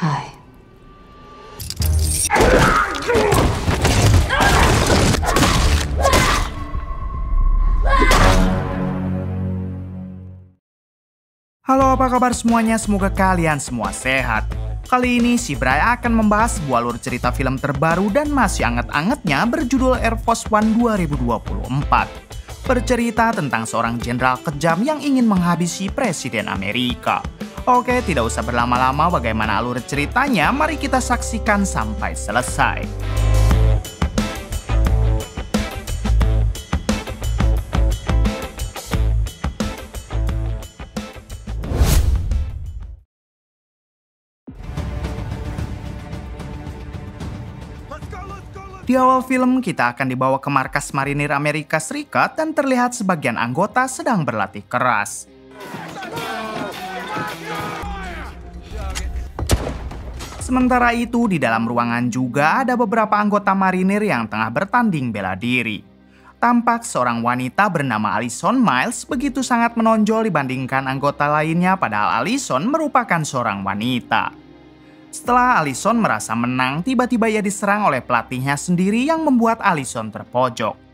Hai. Halo, apa kabar semuanya? Semoga kalian semua sehat. Kali ini si Bray akan membahas sebuah alur cerita film terbaru dan masih anget-angetnya berjudul Air Force One 2024. Bercerita tentang seorang jenderal kejam yang ingin menghabisi Presiden Amerika. Oke, tidak usah berlama-lama, bagaimana alur ceritanya? Mari kita saksikan sampai selesai. Di awal film, kita akan dibawa ke markas marinir Amerika Serikat dan terlihat sebagian anggota sedang berlatih keras. Sementara itu, di dalam ruangan juga ada beberapa anggota marinir yang tengah bertanding bela diri. Tampak seorang wanita bernama Allison Miles begitu sangat menonjol dibandingkan anggota lainnya, padahal Allison merupakan seorang wanita. Setelah Allison merasa menang, tiba-tiba ia diserang oleh pelatihnya sendiri yang membuat Allison terpojok.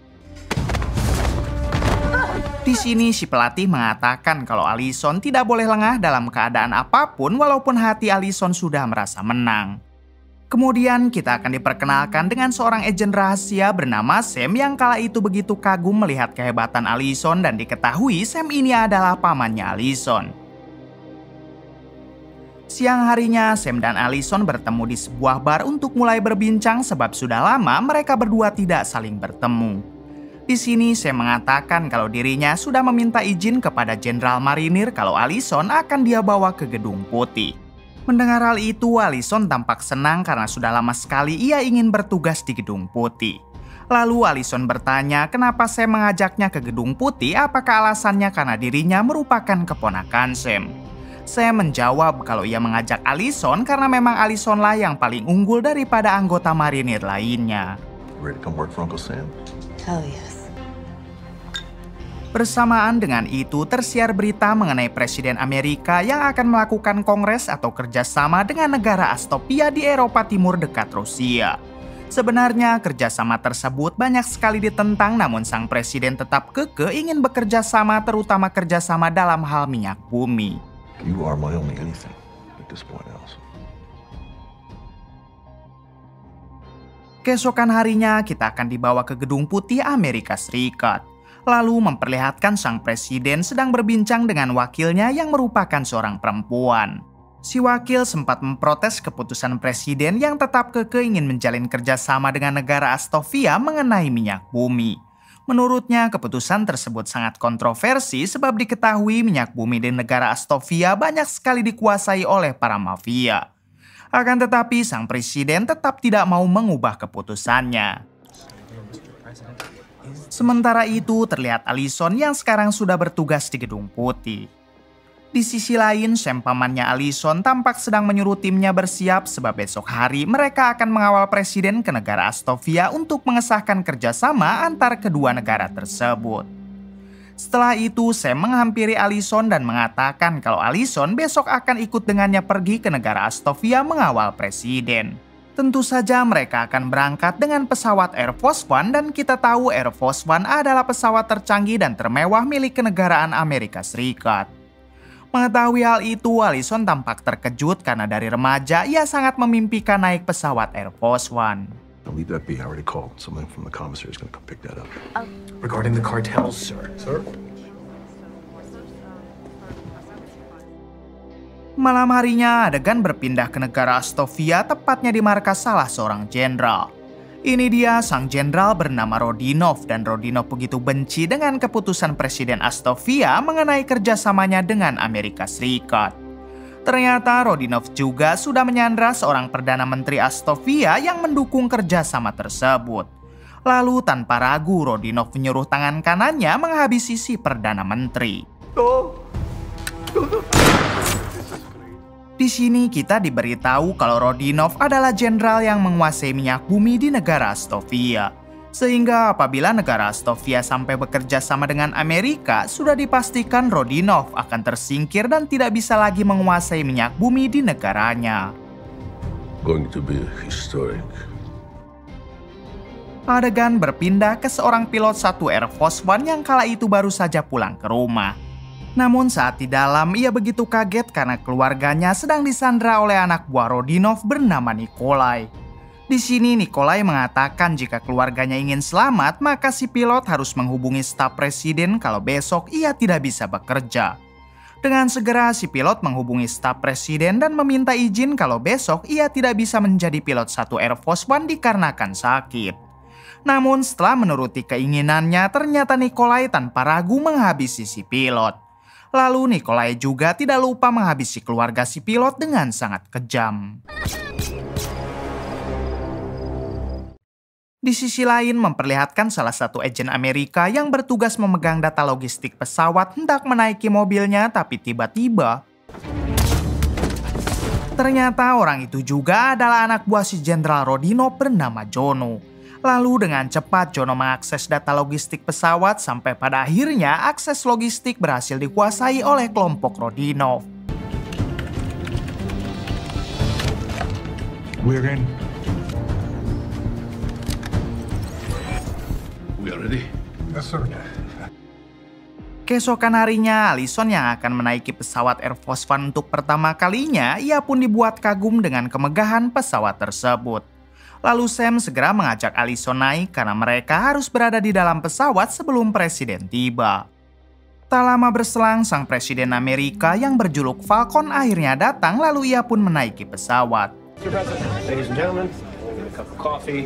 Di sini si pelatih mengatakan kalau Allison tidak boleh lengah dalam keadaan apapun walaupun hati Allison sudah merasa menang. Kemudian kita akan diperkenalkan dengan seorang agen rahasia bernama Sam yang kala itu begitu kagum melihat kehebatan Allison dan diketahui Sam ini adalah pamannya Allison. Siang harinya, Sam dan Allison bertemu di sebuah bar untuk mulai berbincang sebab sudah lama mereka berdua tidak saling bertemu. Di sini, Sam mengatakan kalau dirinya sudah meminta izin kepada Jenderal Marinir kalau Allison akan dia bawa ke Gedung Putih. Mendengar hal itu, Allison tampak senang karena sudah lama sekali ia ingin bertugas di Gedung Putih. Lalu Allison bertanya kenapa Sam mengajaknya ke Gedung Putih, apakah alasannya karena dirinya merupakan keponakan Sam. Sam menjawab kalau ia mengajak Allison karena memang Allison lah yang paling unggul daripada anggota marinir lainnya. Ready to come work for Uncle Sam? Hell yes. Bersamaan dengan itu tersiar berita mengenai Presiden Amerika yang akan melakukan kongres atau kerjasama dengan negara Astopia di Eropa Timur dekat Rusia. Sebenarnya kerjasama tersebut banyak sekali ditentang, namun sang presiden tetap kekeh ingin bekerja sama, terutama kerjasama dalam hal minyak bumi. You are my only anything at this point, Allison. Keesokan harinya kita akan dibawa ke Gedung Putih Amerika Serikat. Lalu memperlihatkan sang presiden sedang berbincang dengan wakilnya yang merupakan seorang perempuan. Si wakil sempat memprotes keputusan presiden yang tetap kekeh ingin menjalin kerjasama dengan negara Astovia mengenai minyak bumi. Menurutnya, keputusan tersebut sangat kontroversi sebab diketahui minyak bumi di negara Astovia banyak sekali dikuasai oleh para mafia. Akan tetapi, sang presiden tetap tidak mau mengubah keputusannya. Sementara itu, terlihat Allison yang sekarang sudah bertugas di Gedung Putih. Di sisi lain, Sam pamannya Allison tampak sedang menyuruh timnya bersiap sebab besok hari mereka akan mengawal presiden ke negara Astovia untuk mengesahkan kerjasama antar kedua negara tersebut. Setelah itu, Sam menghampiri Allison dan mengatakan kalau Allison besok akan ikut dengannya pergi ke negara Astovia mengawal presiden. Tentu saja mereka akan berangkat dengan pesawat Air Force One dan kita tahu Air Force One adalah pesawat tercanggih dan termewah milik kenegaraan Amerika Serikat. Mengetahui hal itu, Allison tampak terkejut karena dari remaja ia sangat memimpikan naik pesawat Air Force One. Don't leave that be. I already called. Someone from the commissary is going to come pick that up. Regarding the cartels, sir. Sir? Malam harinya, adegan berpindah ke negara Astovia, tepatnya di markas salah seorang jenderal. Ini dia sang jenderal bernama Rodinov dan Rodinov begitu benci dengan keputusan Presiden Astovia mengenai kerjasamanya dengan Amerika Serikat. Ternyata Rodinov juga sudah menyandra seorang Perdana Menteri Astovia yang mendukung kerjasama tersebut. Lalu tanpa ragu Rodinov menyuruh tangan kanannya menghabisi si Perdana Menteri. Di sini kita diberitahu kalau Rodinov adalah jenderal yang menguasai minyak bumi di negara Astovia. Sehingga apabila negara Astovia sampai bekerja sama dengan Amerika, sudah dipastikan Rodinov akan tersingkir dan tidak bisa lagi menguasai minyak bumi di negaranya. going to be historic. Adegan berpindah ke seorang pilot satu Air Force One yang kala itu baru saja pulang ke rumah. Namun saat di dalam, ia begitu kaget karena keluarganya sedang disandra oleh anak buah Rodionov bernama Nikolai. Di sini Nikolai mengatakan jika keluarganya ingin selamat, maka si pilot harus menghubungi staf presiden kalau besok ia tidak bisa bekerja. Dengan segera si pilot menghubungi staf presiden dan meminta izin kalau besok ia tidak bisa menjadi pilot satu Air Force One dikarenakan sakit. Namun setelah menuruti keinginannya, ternyata Nikolai tanpa ragu menghabisi si pilot. Lalu Nikolai juga tidak lupa menghabisi keluarga si pilot dengan sangat kejam. Di sisi lain memperlihatkan salah satu agen Amerika yang bertugas memegang data logistik pesawat hendak menaiki mobilnya, tapi tiba-tiba ternyata orang itu juga adalah anak buah si Jenderal Rodionov bernama Jono. Lalu dengan cepat Jono mengakses data logistik pesawat sampai pada akhirnya akses logistik berhasil dikuasai oleh kelompok Rodionov. We're in. We are ready. Yes, sir. Keesokan harinya, Allison yang akan menaiki pesawat Air Force One untuk pertama kalinya, ia pun dibuat kagum dengan kemegahan pesawat tersebut. Lalu Sam segera mengajak Allison naik karena mereka harus berada di dalam pesawat sebelum presiden tiba. Tak lama berselang, sang presiden Amerika yang berjuluk Falcon akhirnya datang lalu ia pun menaiki pesawat. Ladies and gentlemen, a cup of coffee.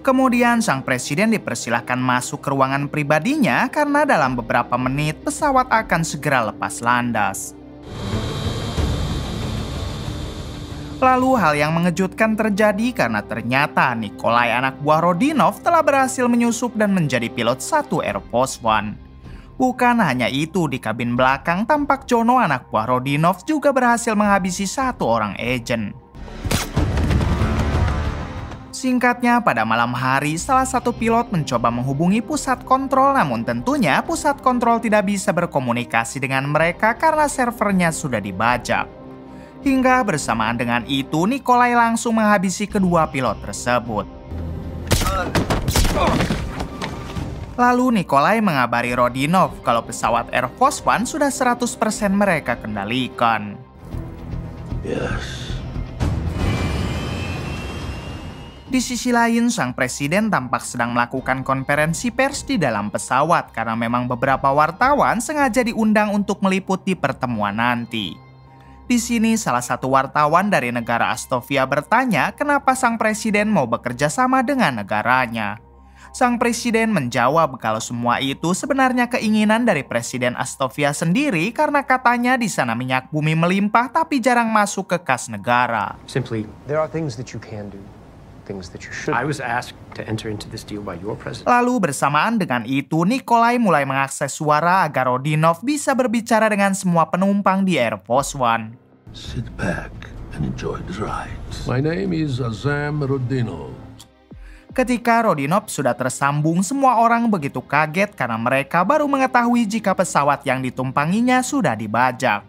Kemudian sang presiden dipersilahkan masuk ke ruangan pribadinya karena dalam beberapa menit pesawat akan segera lepas landas. Lalu hal yang mengejutkan terjadi karena ternyata Nikolai anak buah Rodionov telah berhasil menyusup dan menjadi pilot satu Air Force One. Bukan hanya itu, di kabin belakang tampak Jono anak buah Rodionov juga berhasil menghabisi satu orang agen. Singkatnya, pada malam hari salah satu pilot mencoba menghubungi pusat kontrol, namun tentunya pusat kontrol tidak bisa berkomunikasi dengan mereka karena servernya sudah dibajak. Hingga bersamaan dengan itu, Nikolai langsung menghabisi kedua pilot tersebut. Lalu Nikolai mengabari Rodionov kalau pesawat Air Force One sudah 100% mereka kendalikan. Yes. Di sisi lain, sang presiden tampak sedang melakukan konferensi pers di dalam pesawat karena memang beberapa wartawan sengaja diundang untuk meliputi pertemuan nanti. Di sini salah satu wartawan dari negara Astovia bertanya kenapa sang presiden mau bekerja sama dengan negaranya. Sang presiden menjawab kalau semua itu sebenarnya keinginan dari presiden Astovia sendiri karena katanya di sana minyak bumi melimpah tapi jarang masuk ke kas negara. Simply, There are things that you can do, things that you should. I was asked to enter into this deal by your president. Lalu bersamaan dengan itu, Nikolai mulai mengakses suara agar Rodionov bisa berbicara dengan semua penumpang di Air Force One. Sit back and enjoy the ride. My name is Azam Rodionov. Ketika Rodionov sudah tersambung, semua orang begitu kaget karena mereka baru mengetahui jika pesawat yang ditumpanginya sudah dibajak.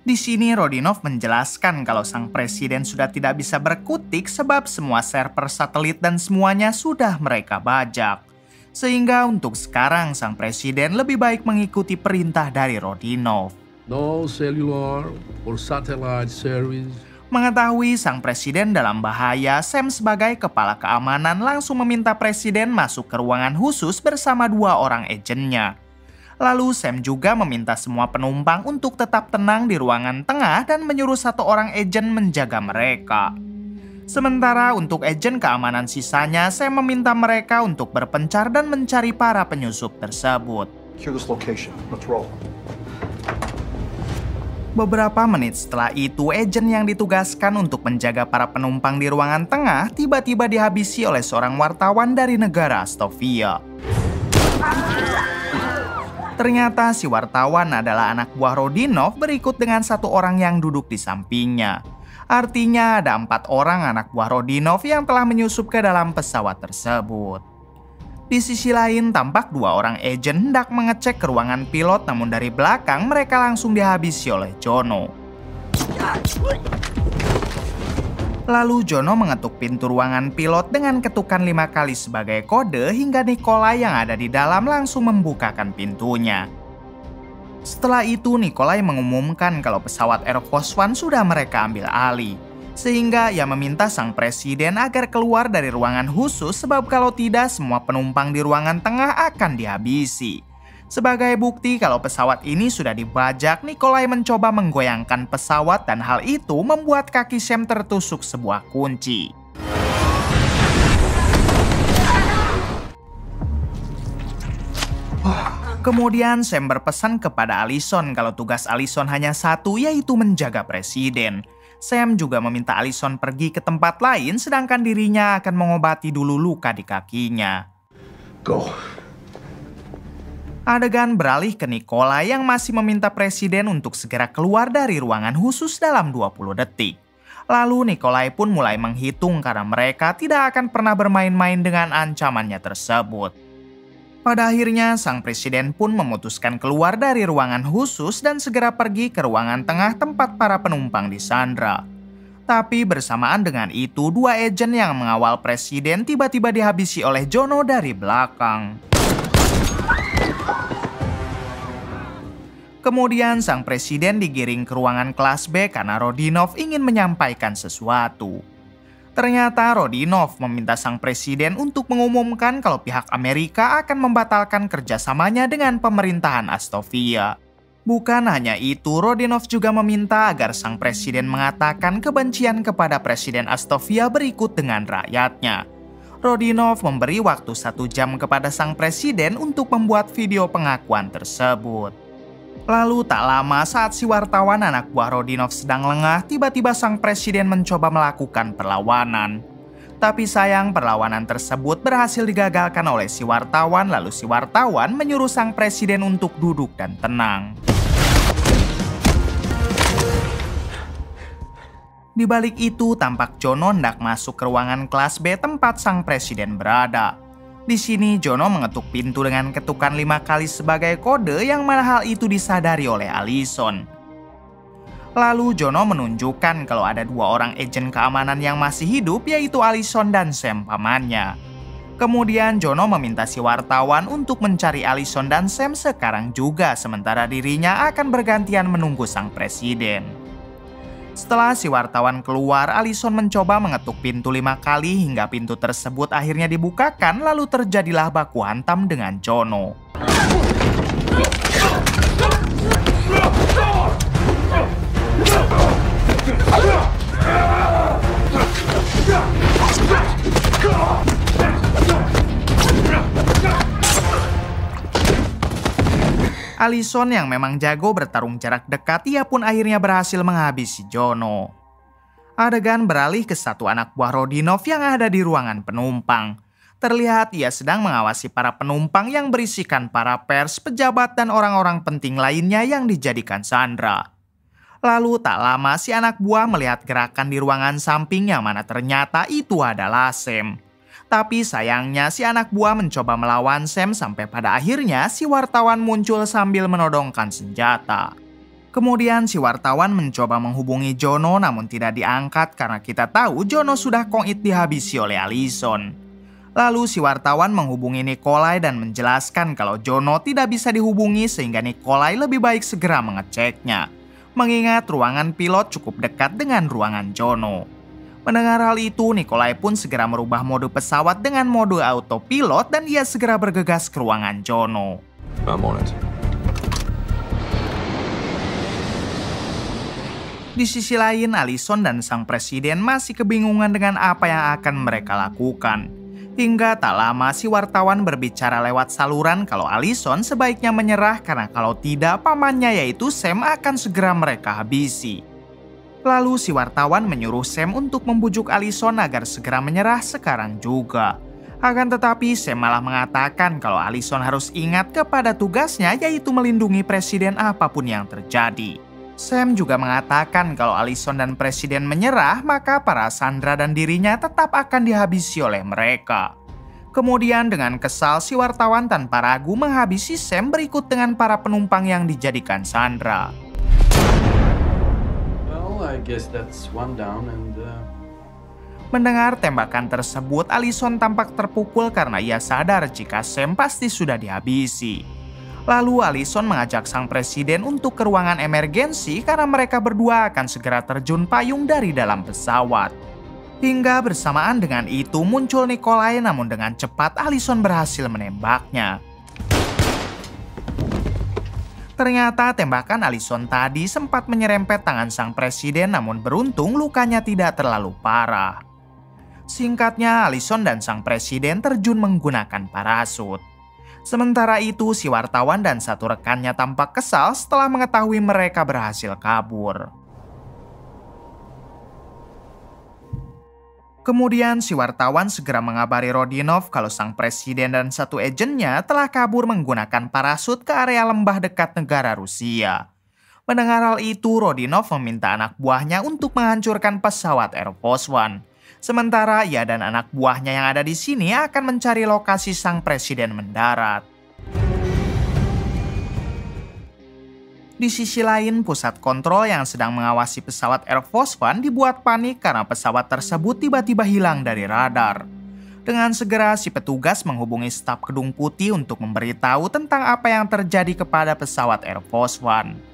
Di sini Rodionov menjelaskan kalau sang presiden sudah tidak bisa berkutik sebab semua server satelit dan semuanya sudah mereka bajak. Sehingga untuk sekarang sang presiden lebih baik mengikuti perintah dari Rodionov. No cellular or satellite service. Mengetahui sang presiden dalam bahaya, Sam sebagai kepala keamanan langsung meminta presiden masuk ke ruangan khusus bersama dua orang agennya. Lalu Sam juga meminta semua penumpang untuk tetap tenang di ruangan tengah dan menyuruh satu orang agen menjaga mereka. Sementara untuk agen keamanan sisanya, Sam meminta mereka untuk berpencar dan mencari para penyusup tersebut. Secure this location. Let's roll. Beberapa menit setelah itu, agen yang ditugaskan untuk menjaga para penumpang di ruangan tengah tiba-tiba dihabisi oleh seorang wartawan dari negara Astovia. Ternyata si wartawan adalah anak buah Rodionov berikut dengan satu orang yang duduk di sampingnya. Artinya ada 4 orang anak buah Rodionov yang telah menyusup ke dalam pesawat tersebut. Di sisi lain, tampak 2 orang agen hendak mengecek ke ruangan pilot, namun dari belakang mereka langsung dihabisi oleh Jono. Lalu Jono mengetuk pintu ruangan pilot dengan ketukan 5 kali sebagai kode hingga Nikolai yang ada di dalam langsung membukakan pintunya. Setelah itu Nikolai mengumumkan kalau pesawat Air Force One sudah mereka ambil alih. Sehingga ia meminta sang presiden agar keluar dari ruangan khusus sebab kalau tidak semua penumpang di ruangan tengah akan dihabisi. Sebagai bukti kalau pesawat ini sudah dibajak, Nikolai mencoba menggoyangkan pesawat dan hal itu membuat kaki Sam tertusuk sebuah kunci. Kemudian Sam berpesan kepada Allison kalau tugas Allison hanya satu, yaitu menjaga presiden. Sam juga meminta Allison pergi ke tempat lain sedangkan dirinya akan mengobati dulu luka di kakinya. Go. Adegan beralih ke Nikolai yang masih meminta presiden untuk segera keluar dari ruangan khusus dalam 20 detik. Lalu Nikolai pun mulai menghitung karena mereka tidak akan pernah bermain-main dengan ancamannya tersebut. Pada akhirnya sang presiden pun memutuskan keluar dari ruangan khusus dan segera pergi ke ruangan tengah tempat para penumpang disandra. Tapi bersamaan dengan itu, 2 agen yang mengawal presiden tiba-tiba dihabisi oleh Jono dari belakang. Kemudian sang presiden digiring ke ruangan kelas B karena Rodionov ingin menyampaikan sesuatu. Ternyata Rodionov meminta sang presiden untuk mengumumkan kalau pihak Amerika akan membatalkan kerjasamanya dengan pemerintahan Astovia. Bukan hanya itu, Rodionov juga meminta agar sang presiden mengatakan kebencian kepada Presiden Astovia berikut dengan rakyatnya. Rodionov memberi waktu 1 jam kepada sang presiden untuk membuat video pengakuan tersebut. Lalu tak lama saat si wartawan anak buah Rodionov sedang lengah, tiba-tiba sang presiden mencoba melakukan perlawanan. Tapi sayang perlawanan tersebut berhasil digagalkan oleh si wartawan, lalu si wartawan menyuruh sang presiden untuk duduk dan tenang. Di balik itu tampak Jono hendak masuk ke ruangan kelas B tempat sang presiden berada. Di sini Jono mengetuk pintu dengan ketukan 5 kali sebagai kode yang mana hal itu disadari oleh Allison. Lalu Jono menunjukkan kalau ada 2 orang agen keamanan yang masih hidup, yaitu Allison dan Sam pamannya. Kemudian Jono meminta si wartawan untuk mencari Allison dan Sam sekarang juga, sementara dirinya akan bergantian menunggu sang presiden. Setelah si wartawan keluar, Allison mencoba mengetuk pintu 5 kali hingga pintu tersebut akhirnya dibukakan, lalu terjadilah baku hantam dengan Jono. Allison yang memang jago bertarung jarak dekat, ia pun akhirnya berhasil menghabisi Jono. Adegan beralih ke satu anak buah Rodionov yang ada di ruangan penumpang. Terlihat ia sedang mengawasi para penumpang yang berisikan para pers, pejabat, dan orang-orang penting lainnya yang dijadikan sandera. Lalu tak lama si anak buah melihat gerakan di ruangan samping yang mana ternyata itu adalah Sam. Tapi sayangnya si anak buah mencoba melawan Sam sampai pada akhirnya si wartawan muncul sambil menodongkan senjata. Kemudian si wartawan mencoba menghubungi Jono namun tidak diangkat karena kita tahu Jono sudah kongit dihabisi oleh Allison. Lalu si wartawan menghubungi Nikolai dan menjelaskan kalau Jono tidak bisa dihubungi sehingga Nikolai lebih baik segera mengeceknya. Mengingat ruangan pilot cukup dekat dengan ruangan Jono. Mendengar hal itu, Nikolai pun segera merubah mode pesawat dengan mode autopilot dan ia segera bergegas ke ruangan Jono. I'm on it. Di sisi lain, Allison dan sang presiden masih kebingungan dengan apa yang akan mereka lakukan. Hingga tak lama si wartawan berbicara lewat saluran kalau Allison sebaiknya menyerah karena kalau tidak pamannya yaitu Sam akan segera mereka habisi. Lalu si wartawan menyuruh Sam untuk membujuk Allison agar segera menyerah sekarang juga. Akan tetapi Sam malah mengatakan kalau Allison harus ingat kepada tugasnya yaitu melindungi presiden apapun yang terjadi. Sam juga mengatakan kalau Allison dan presiden menyerah maka para sandera dan dirinya tetap akan dihabisi oleh mereka. Kemudian dengan kesal si wartawan tanpa ragu menghabisi Sam berikut dengan para penumpang yang dijadikan sandera. I guess that's one down and Mendengar tembakan tersebut, Allison tampak terpukul karena ia sadar jika Sam pasti sudah dihabisi. Lalu Allison mengajak sang presiden untuk ke ruangan emergensi karena mereka berdua akan segera terjun payung dari dalam pesawat. Hingga bersamaan dengan itu muncul Nikolai, namun dengan cepat Allison berhasil menembaknya. Ternyata tembakan Allison tadi sempat menyerempet tangan sang presiden, namun beruntung lukanya tidak terlalu parah. Singkatnya, Allison dan sang presiden terjun menggunakan parasut. Sementara itu, si wartawan dan satu rekannya tampak kesal setelah mengetahui mereka berhasil kabur. Kemudian si wartawan segera mengabari Rodionov kalau sang presiden dan satu agennya telah kabur menggunakan parasut ke area lembah dekat negara Rusia. Mendengar hal itu, Rodionov meminta anak buahnya untuk menghancurkan pesawat Air Force One. Sementara ia dan anak buahnya yang ada di sini akan mencari lokasi sang presiden mendarat. Di sisi lain, pusat kontrol yang sedang mengawasi pesawat Air Force One dibuat panik karena pesawat tersebut tiba-tiba hilang dari radar. Dengan segera, si petugas menghubungi staf Gedung Putih untuk memberitahu tentang apa yang terjadi kepada pesawat Air Force One.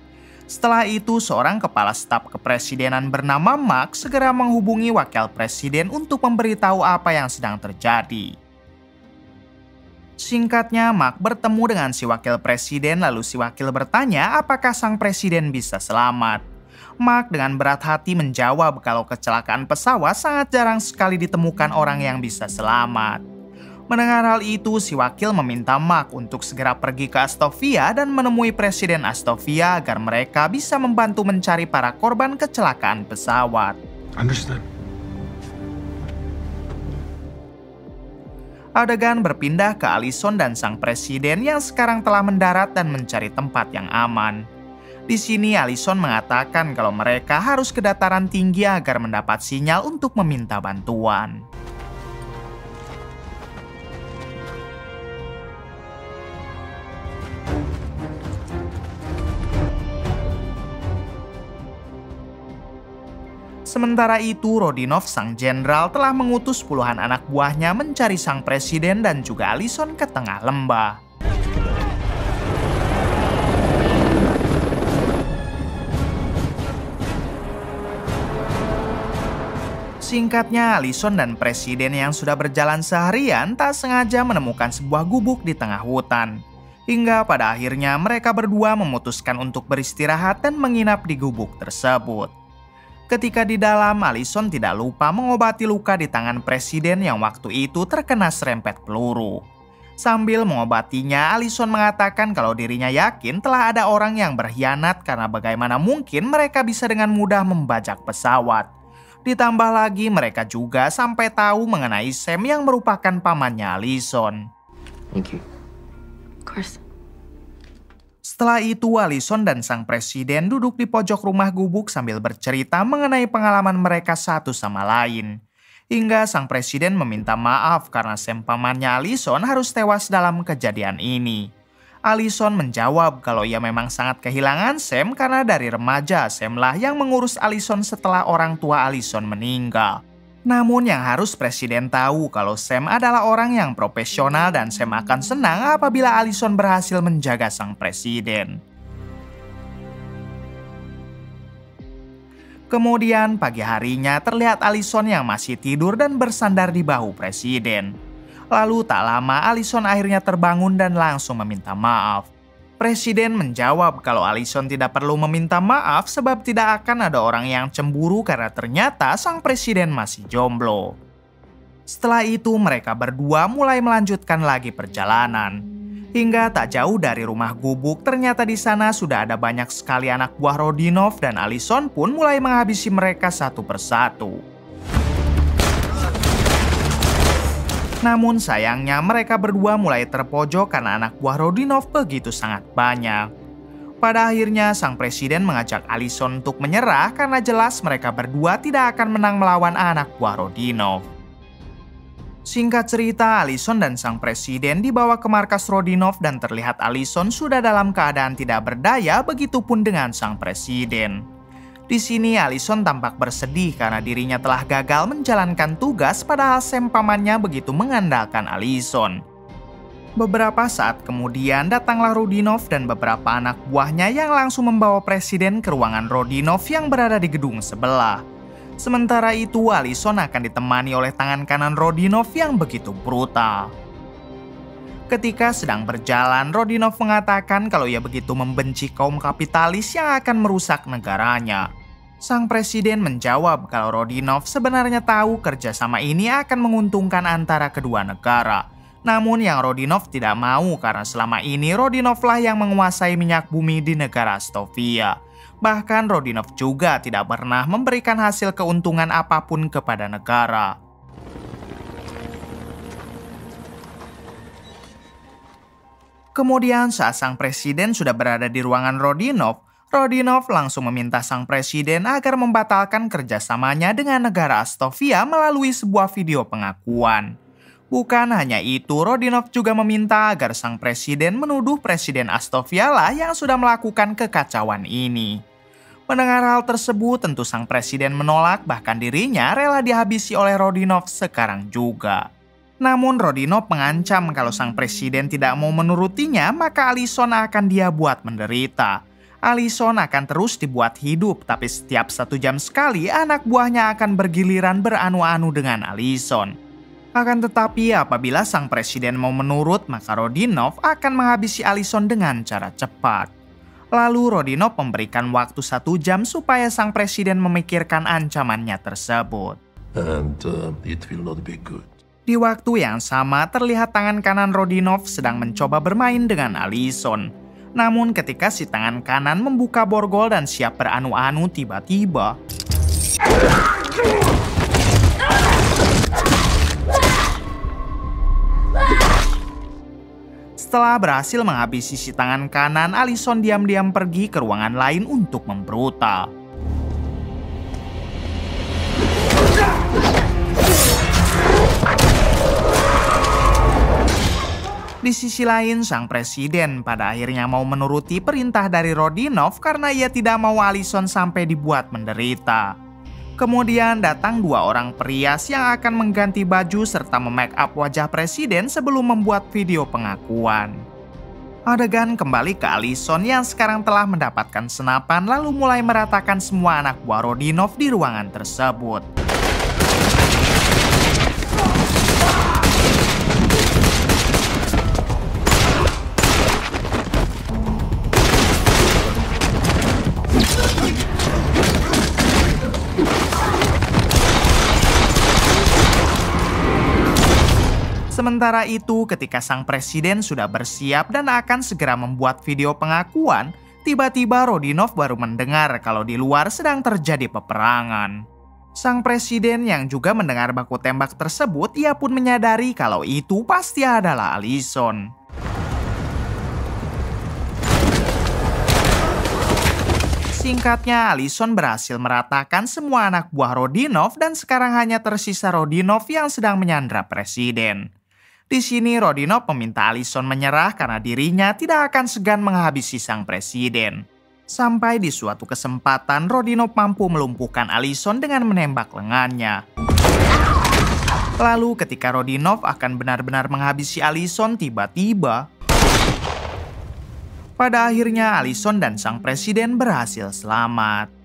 Setelah itu, seorang kepala staf kepresidenan bernama Mark segera menghubungi wakil presiden untuk memberitahu apa yang sedang terjadi. Singkatnya, Mark bertemu dengan si wakil presiden, lalu si wakil bertanya apakah sang presiden bisa selamat. Mark dengan berat hati menjawab kalau kecelakaan pesawat sangat jarang sekali ditemukan orang yang bisa selamat. Mendengar hal itu, si wakil meminta Mark untuk segera pergi ke Astovia dan menemui Presiden Astovia agar mereka bisa membantu mencari para korban kecelakaan pesawat. Understood. Adegan berpindah ke Allison dan sang presiden yang sekarang telah mendarat dan mencari tempat yang aman. Di sini Allison mengatakan kalau mereka harus ke dataran tinggi agar mendapat sinyal untuk meminta bantuan. Sementara itu, Rodionov, sang jenderal, telah mengutus puluhan anak buahnya mencari sang presiden dan juga Allison ke tengah lembah. Singkatnya, Allison dan presiden yang sudah berjalan seharian tak sengaja menemukan sebuah gubuk di tengah hutan. Hingga pada akhirnya mereka berdua memutuskan untuk beristirahat dan menginap di gubuk tersebut. Ketika di dalam, Allison tidak lupa mengobati luka di tangan presiden yang waktu itu terkena serempet peluru. Sambil mengobatinya, Allison mengatakan kalau dirinya yakin telah ada orang yang berkhianat karena bagaimana mungkin mereka bisa dengan mudah membajak pesawat. Ditambah lagi mereka juga sampai tahu mengenai Sam yang merupakan pamannya Allison. Thank you. Of course. Setelah itu, Allison dan sang presiden duduk di pojok rumah gubuk sambil bercerita mengenai pengalaman mereka satu sama lain. Hingga sang presiden meminta maaf karena Sam pamannya Allison harus tewas dalam kejadian ini. Allison menjawab kalau ia memang sangat kehilangan Sam karena dari remaja Sam lah yang mengurus Allison setelah orang tua Allison meninggal. Namun yang harus presiden tahu kalau Sam adalah orang yang profesional dan Sam akan senang apabila Allison berhasil menjaga sang presiden. Kemudian pagi harinya terlihat Allison yang masih tidur dan bersandar di bahu presiden. Lalu tak lama Allison akhirnya terbangun dan langsung meminta maaf. Presiden menjawab kalau Allison tidak perlu meminta maaf sebab tidak akan ada orang yang cemburu karena ternyata sang presiden masih jomblo. Setelah itu mereka berdua mulai melanjutkan lagi perjalanan. Hingga tak jauh dari rumah gubuk, ternyata di sana sudah ada banyak sekali anak buah Rodionov dan Allison pun mulai menghabisi mereka satu persatu. Namun sayangnya mereka berdua mulai terpojok karena anak buah Rodionov begitu sangat banyak. Pada akhirnya sang presiden mengajak Allison untuk menyerah karena jelas mereka berdua tidak akan menang melawan anak buah Rodionov. Singkat cerita, Allison dan sang presiden dibawa ke markas Rodionov dan terlihat Allison sudah dalam keadaan tidak berdaya, begitupun dengan sang presiden. Di sini Allison tampak bersedih karena dirinya telah gagal menjalankan tugas padahal Sam pamannya begitu mengandalkan Allison. Beberapa saat kemudian datanglah Rodionov dan beberapa anak buahnya yang langsung membawa presiden ke ruangan Rodionov yang berada di gedung sebelah. Sementara itu Allison akan ditemani oleh tangan kanan Rodionov yang begitu brutal. Ketika sedang berjalan, Rodionov mengatakan kalau ia begitu membenci kaum kapitalis yang akan merusak negaranya. Sang presiden menjawab kalau Rodionov sebenarnya tahu kerjasama ini akan menguntungkan antara kedua negara. Namun yang Rodionov tidak mau karena selama ini Rodinovlah yang menguasai minyak bumi di negara Astovia. Bahkan Rodionov juga tidak pernah memberikan hasil keuntungan apapun kepada negara. Kemudian saat sang presiden sudah berada di ruangan Rodionov langsung meminta sang presiden agar membatalkan kerjasamanya dengan negara Astovia melalui sebuah video pengakuan. Bukan hanya itu, Rodionov juga meminta agar sang presiden menuduh presiden Astovia lah yang sudah melakukan kekacauan ini. Mendengar hal tersebut, tentu sang presiden menolak, bahkan dirinya rela dihabisi oleh Rodionov sekarang juga. Namun Rodionov mengancam kalau sang presiden tidak mau menurutinya, maka Allison akan dia buat menderita. Allison akan terus dibuat hidup, tapi setiap 1 jam sekali anak buahnya akan bergiliran beranu-anu dengan Allison. Akan tetapi apabila sang presiden mau menurut, maka Rodionov akan menghabisi Allison dengan cara cepat. Lalu Rodionov memberikan waktu 1 jam supaya sang presiden memikirkan ancamannya tersebut. And it will not be good. Di waktu yang sama, terlihat tangan kanan Rodionov sedang mencoba bermain dengan Allison. Namun ketika si tangan kanan membuka borgol dan siap beranu-anu, tiba-tiba setelah berhasil menghabisi si tangan kanan, Allison diam-diam pergi ke ruangan lain untuk membrutal. Di sisi lain, sang presiden pada akhirnya mau menuruti perintah dari Rodionov karena ia tidak mau Allison sampai dibuat menderita. Kemudian datang 2 orang perias yang akan mengganti baju serta memake up wajah presiden sebelum membuat video pengakuan. Adegan kembali ke Allison yang sekarang telah mendapatkan senapan lalu mulai meratakan semua anak buah Rodionov di ruangan tersebut. Sementara itu, ketika sang presiden sudah bersiap dan akan segera membuat video pengakuan, tiba-tiba Rodionov baru mendengar kalau di luar sedang terjadi peperangan. Sang presiden yang juga mendengar baku tembak tersebut, ia pun menyadari kalau itu pasti adalah Allison. Singkatnya, Allison berhasil meratakan semua anak buah Rodionov dan sekarang hanya tersisa Rodionov yang sedang menyandra presiden. Di sini Rodionov meminta Allison menyerah karena dirinya tidak akan segan menghabisi sang presiden. Sampai di suatu kesempatan Rodionov mampu melumpuhkan Allison dengan menembak lengannya. Lalu ketika Rodionov akan benar-benar menghabisi Allison, tiba-tiba pada akhirnya Allison dan sang presiden berhasil selamat.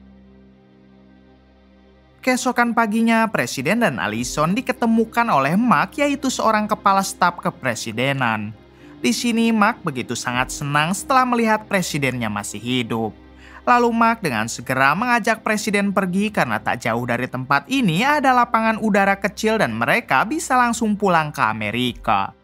Keesokan paginya, presiden dan Allison diketemukan oleh Mark, yaitu seorang kepala staf kepresidenan. Di sini Mark begitu sangat senang setelah melihat presidennya masih hidup. Lalu Mark dengan segera mengajak presiden pergi karena tak jauh dari tempat ini ada lapangan udara kecil dan mereka bisa langsung pulang ke Amerika.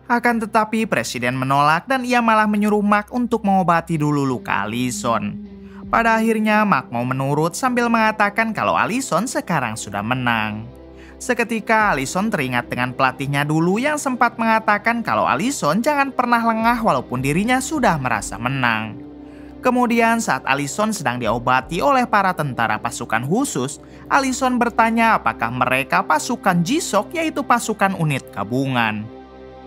Akan tetapi presiden menolak dan ia malah menyuruh Mark untuk mengobati dulu luka Allison. Pada akhirnya Mark mau menurut sambil mengatakan kalau Allison sekarang sudah menang. Seketika Allison teringat dengan pelatihnya dulu yang sempat mengatakan kalau Allison jangan pernah lengah walaupun dirinya sudah merasa menang. Kemudian saat Allison sedang diobati oleh para tentara pasukan khusus, Allison bertanya apakah mereka pasukan G-Shock, yaitu pasukan unit gabungan.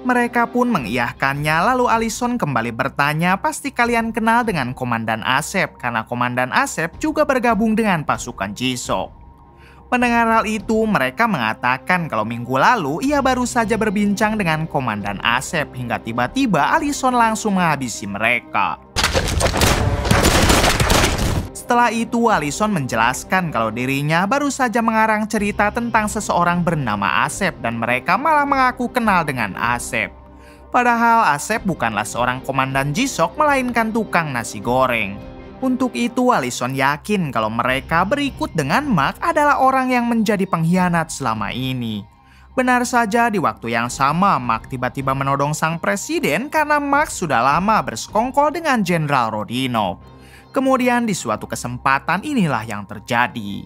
Mereka pun mengiyahkannya, lalu Allison kembali bertanya, pasti kalian kenal dengan Komandan Asep, karena Komandan Asep juga bergabung dengan pasukan Jisoo. Mendengar hal itu, mereka mengatakan kalau minggu lalu ia baru saja berbincang dengan Komandan Asep, hingga tiba-tiba Allison langsung menghabisi mereka. Setelah itu, Allison menjelaskan kalau dirinya baru saja mengarang cerita tentang seseorang bernama Asep dan mereka malah mengaku kenal dengan Asep. Padahal Asep bukanlah seorang komandan Jisoo melainkan tukang nasi goreng. Untuk itu, Allison yakin kalau mereka berikut dengan Mark adalah orang yang menjadi pengkhianat selama ini. Benar saja, di waktu yang sama Mark tiba-tiba menodong sang presiden karena Mark sudah lama bersekongkol dengan Jenderal Rodinov. Kemudian di suatu kesempatan inilah yang terjadi.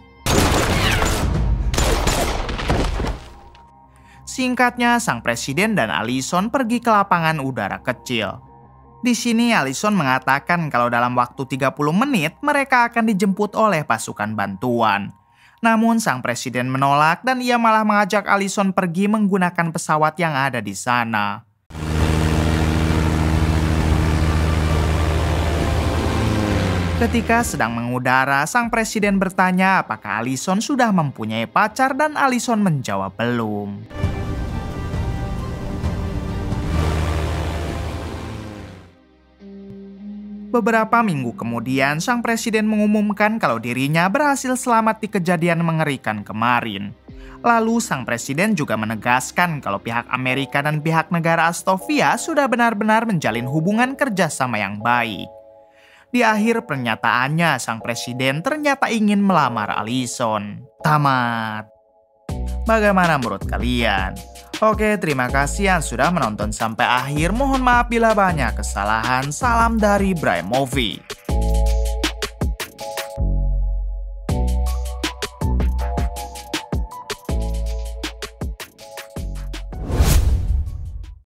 Singkatnya, sang presiden dan Allison pergi ke lapangan udara kecil. Di sini Allison mengatakan kalau dalam waktu 30 menit mereka akan dijemput oleh pasukan bantuan. Namun sang presiden menolak dan ia malah mengajak Allison pergi menggunakan pesawat yang ada di sana. Ketika sedang mengudara, sang presiden bertanya apakah Allison sudah mempunyai pacar dan Allison menjawab belum. Beberapa minggu kemudian, sang presiden mengumumkan kalau dirinya berhasil selamat di kejadian mengerikan kemarin. Lalu sang presiden juga menegaskan kalau pihak Amerika dan pihak negara Astovia sudah benar-benar menjalin hubungan kerjasama yang baik. Di akhir pernyataannya, sang presiden ternyata ingin melamar Allison. Tamat. Bagaimana menurut kalian? Oke, terima kasih yang sudah menonton sampai akhir. Mohon maaf bila banyak kesalahan. Salam dari Bray Movie.